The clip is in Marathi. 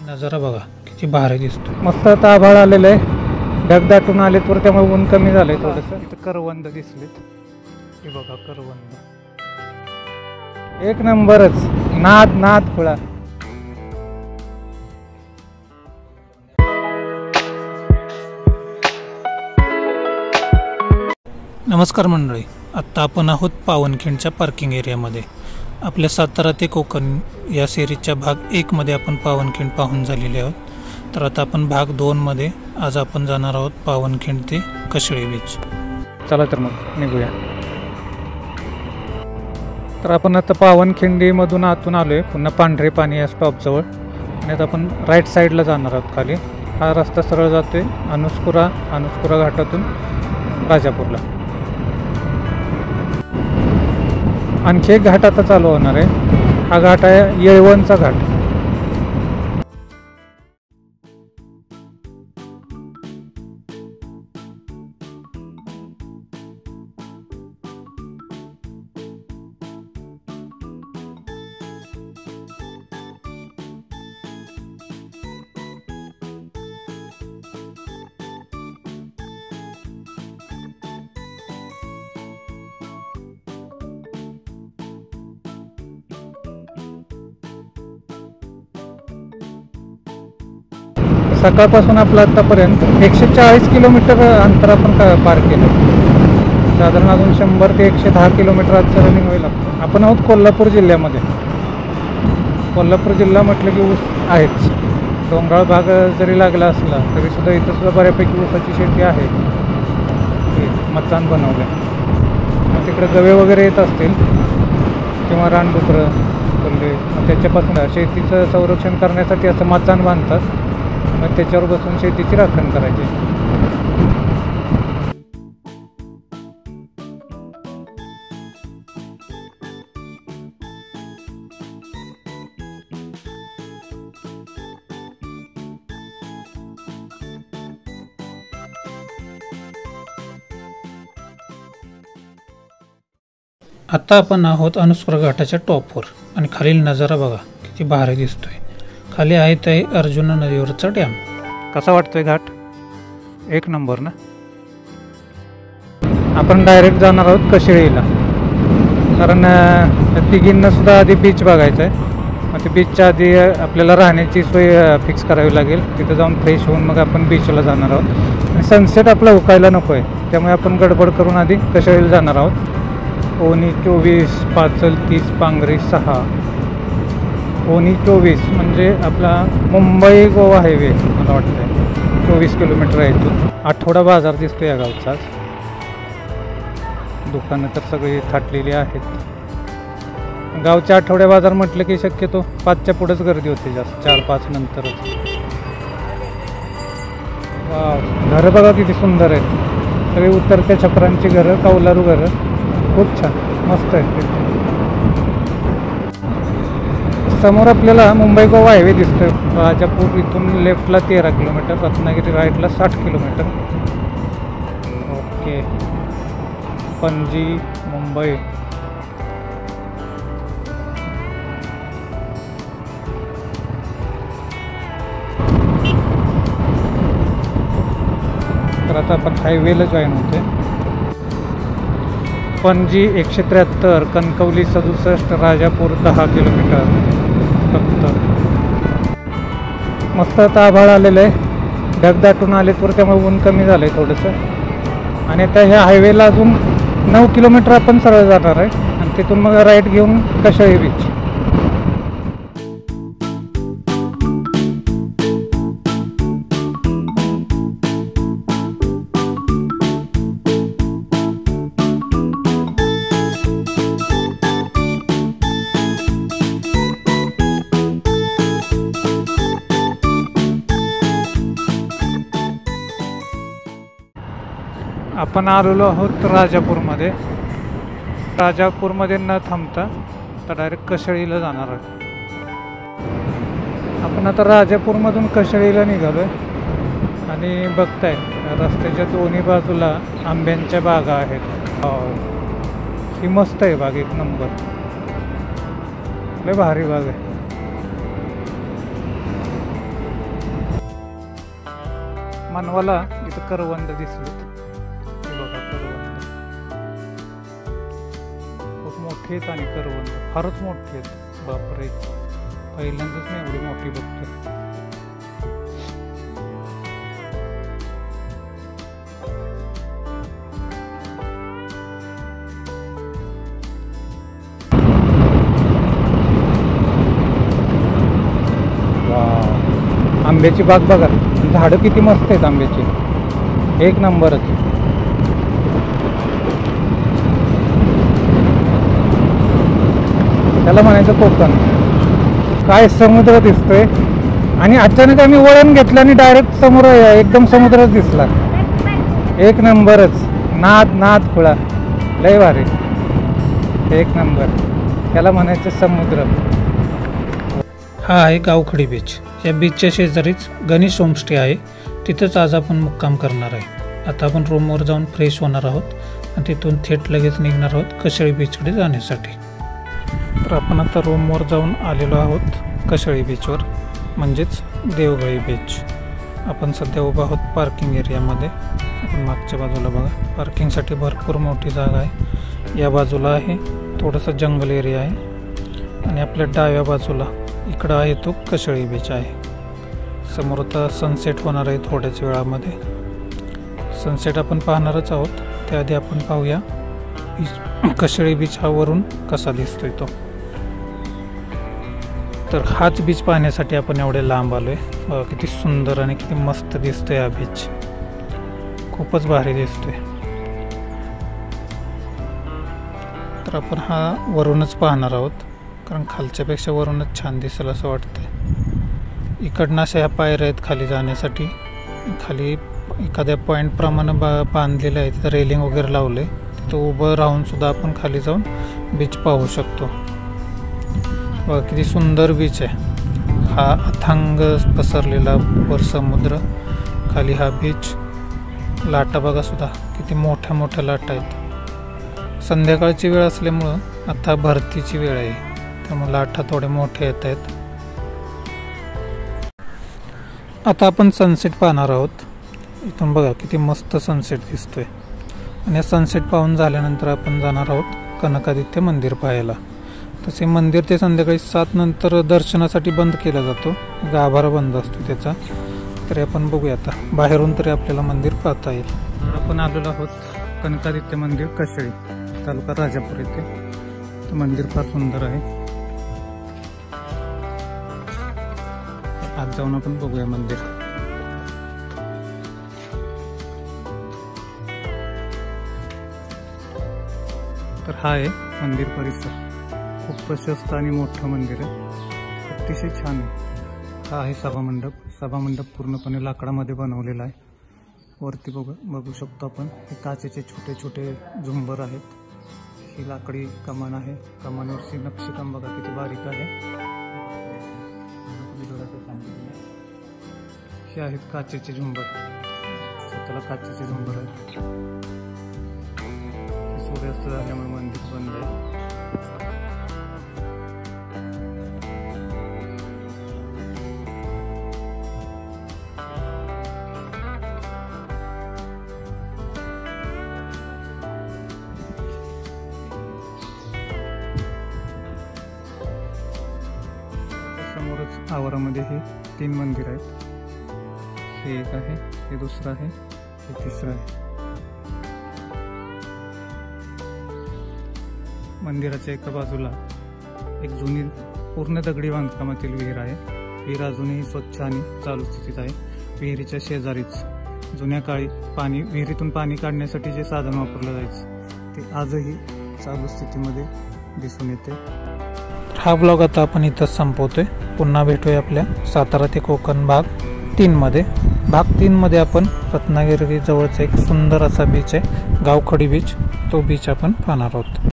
नजारा बघा किती भारी दिसतो. मस्त आता आभाळ आलेलं आहे, ढग दाटून आलेत वर, त्यामुळे ऊन कमी झालंय थोडंसं. इथं करवंद दिसलेत, हे बघा करवंद एक नंबरच, नाद नाद खुळा. नमस्कार मंडळी, आत्ता आपण आहोत पावनखिंडच्या पार्किंग एरियामध्ये. आपल्या सातारा ते कोकण या सिरीजच्या भाग 1 मध्ये आपण पावनखिंड पाहून झालेले आहोत. तर आता आपण भाग 2 मध्ये आज आपण जाणार आहोत पावनखिंड ते कशेळी बीच. चला तर मग निघूया. तर आपण आता पावनखिंडीमधून आतून आलो आहे, पुन्हा पांढरे पाणी या स्टॉपजवळ, आणि आता आपण राईट साईडला जाणार आहोत. खाली हा रस्ता सरळ जातोय अनुस्कुरा घाटातून राजापूरला. आणखी एक घाट आता चालू होणार आहे, हा घाट आहे येळवणचा घाट. सकाळपासून आपलं आतापर्यंत 140 किलोमीटर अंतर आपण पार केलं. साधारण अजून 100 ते 110 किलोमीटर आजचं रनिंग होईल. आपण आहोत कोल्हापूर जिल्ह्यामध्ये. कोल्हापूर जिल्हा म्हटलं की ऊस आहेच. डोंगराळ भाग जरी लागला असला तरी सुद्धा इथं सुद्धा बऱ्यापैकी ऊसाची शेती आहे. मचाण बनवलं, तिकडे गवे वगैरे येत असतील किंवा रानडुकरं बोलले, त्याच्यापासून शेतीचं संरक्षण करण्यासाठी असं मचाण बांधतात, मग त्याच्यावर बसून शेतीची राखण करायची. आता आपण आहोत अनुस्कुरा घाटाच्या टॉपवर, आणि खालील नजारा बघा किती भारी दिसतोय. खाली आहे ते अर्जुना नदीवरचा डॅम. कसा वाटतोय घाट? एक नंबर ना. आपण डायरेक्ट जाणार आहोत कशेळीला, कारण तिघींना सुद्धा आधी बीच बघायचं आहे. मग ते बीचच्या आधी आपल्याला राहण्याची सोय फिक्स करावी लागेल. तिथं जाऊन फ्रेश होऊन मग आपण बीचला जाणार आहोत. आणि सनसेट आपला उकायला नको आहे, त्यामुळे आपण गडबड करून आधी कशेळीला जाणार आहोत. ओनी 24, पाचल 30, पांगरी 6. ओनी 24 म्हणजे आपला मुंबई गोवा हायवे मला वाटतं 24 किलोमीटर आहे इथून. आठवडा बाजार दिसतो या गावचा. दुकानं तर सगळी थाटलेली आहेत. गावच्या आठवड्या बाजार म्हटलं की शक्यतो 5च्या पुढेच गर्दी होते जास्त, 4-5 नंतरच. घरं बघा किती सुंदर आहेत, सगळी उतरत्या छपरांची घरं, कौलारू घरं, खूप छान मस्त आहे. समोर आपल्याला मुंबई गोवा हायवे दिसतोय. राजापूर इथून लेफ्टला 13 किलोमीटर, रत्नागिरी राईटला 60 किलोमीटर. ओके, पणजी मुंबई. तर आता आपण हायवेला जॉईन होते. पणजी 173, कणकवली 67, राजापूर 10 किलोमीटर फक्त. मस्त आता आभाळ आलेलं आहे, ढग दाटून आलेत वर, त्यामुळे ऊन कमी झालं आहे थोडंसं. आणि आता ह्या हायवेला अजून 9 किलोमीटर आपण सरळ जाणार आहे, आणि तिथून मग राईट घेऊन कशेळी बीच. आपण आलेलो आहोत राजापूरमध्ये. राजापूरमध्ये न थांबता तर डायरेक्ट कशेळीला जाणार आहोत. आपण आता राजापूरमधून कशेळीला निघालो आहे, आणि बघताय रस्त्याच्या दोन्ही बाजूला आंब्यांच्या बागा आहेत. ही मस्त आहे बाग, एक नंबर, लय भारी बाग आहे. मनवाला इथं करवंद दिसले, बघा करवंद खूप मोठे आहेत आणि करवंद फारच मोठे आहेत. बापरे, पहिल्यांदाच मी एवढी मोठी बघतोय. आंब्याची बाग बघा, झाडं किती मस्त आहेत आंब्याची, एक नंबरच. त्याला म्हणायचं कोकण. काय समुद्र दिसतोय आणि अचानक आम्ही वळण घेतलं आणि डायरेक्ट समोर एकदम समुद्रच दिसला. एक नंबरच, नाद खुळा, लय भारी, एक नंबर. त्याला म्हणायचं समुद्र. हा आहे गावखडी बीच. या बीचच्या शेजारीच गणेश होमस्टे आहे, तिथंच आज आपण मुक्काम करणार आहे. आता आपण रूमवर जाऊन फ्रेश होणार आहोत आणि तिथून थेट लगेच निघणार आहोत कशेळी बीचकडे जाण्यासाठी. तर आपण आता रूमवर जाऊन आलेलो आहोत कशेळी बीचवर, म्हणजेच देवगळी बीच. आपण सध्या उभा आहोत पार्किंग एरियामध्ये. आपण मागच्या बाजूला बघा, पार्किंगसाठी भरपूर मोठी जागा आहे. या बाजूला आहे थोडंसं जंगल एरिया आहे आणि आपल्या डाव्या बाजूला इकडं आहे तो कशेळी बीच आहे. समोर आता सनसेट होणार आहे थोड्याच वेळामध्ये. सनसेट आपण पाहणारच आहोत, त्याआधी आपण पाहूया बीच, कशेळी बीच हा वरून कसा दिसतोय तो. तर हाच बीच पाहण्यासाठी आपण एवढे लांब आलोय. बघा किती सुंदर आणि किती मस्त दिसतोय हा बीच, खूपच भारी दिसतोय. तर आपण हा वरूनच पाहणार आहोत, कारण खालच्यापेक्षा वरूनच छान दिसेल असं वाटतंय. इकडनं अशा ह्या पायऱ्या आहेत खाली जाण्यासाठी. खाली एखाद्या पॉईंटप्रमाणे बांधलेलं आहे, तिथं रेलिंग वगैरे लावले, तिथं उभं राहून सुद्धा आपण खाली जाऊन बीच पाहू शकतो. बघा किती सुंदर बीच आहे हा, अथांग पसरलेला वर समुद्र, खाली हा बीच. लाटा बघा सुद्धा किती मोठ्या मोठ्या लाटा आहेत. संध्याकाळची वेळ असल्यामुळं आता भरतीची वेळ आहे, त्यामुळे लाटा थोडे मोठे येत आहेत. आता आपण सनसेट पाहणार आहोत. इथून बघा किती मस्त सनसेट दिसतोय. आणि या सनसेट पाहून झाल्यानंतर आपण जाणार आहोत कनकादित्य मंदिर पाहायला. तसे मंदिर ते संध्याकाळी 7 नंतर दर्शनासाठी बंद केलं जातो, गाभारा बंद असतो त्याचा. तरी आपण बघूया आता बाहेरून तरी आपल्याला मंदिर पाहता येईल. आपण आलेलो आहोत कनकादित्य मंदिर कशेळी, तालुका राजापूर येथे. मंदिर फार सुंदर आहे. आज जाऊन आपण बघूया मंदिर. तर हा आहे मंदिर परिसर, खूप प्रशस्त आणि मोठं मंदिर आहे, अतिशय छान आहे. हा आहे सभामंडप. सभामंडप पूर्णपणे लाकडामध्ये बनवलेला आहे. वरती बघू शकतो आपण, हे काचेचे छोटे छोटे झुंबर आहेत. ही लाकडी कमान आहे, कमानावरची नक्षीकाम बघा किती बारीक आहे. हे आहेत काचेचे झुंबर, त्याला काचेचे झुंबर आहेत. सूर्यास्त झाल्यामुळे मंदिर बंद आहे. समोरच आवारामध्ये हे 3 मंदिर आहेत. हे एक आहे, हे दुसरं आहे, हे तिसरं आहे. मंदिराच्या एका बाजूला एक जुनी पूर्ण दगडी बांधकामातील विहीर आहे. विहीर अजूनही स्वच्छ आणि चालू स्थितीत आहे. विहिरीच्या शेजारीच जुन्या काळी विहिरीतून पाणी काढण्यासाठी जे साधन वापरलं जायचं ते आजही चालू स्थितीमध्ये दिसून येते. हा ब्लॉग आता आपण इथंच संपवतोय. पुन्हा भेटूया आपल्या सातारा ते कोकण भाग 3 मध्ये. भाग 3 मध्ये आपण रत्नागिरी जवळचा एक सुंदर असा बीच आहे गावखडी बीच, तो बीच आपण पाहणार आहोत.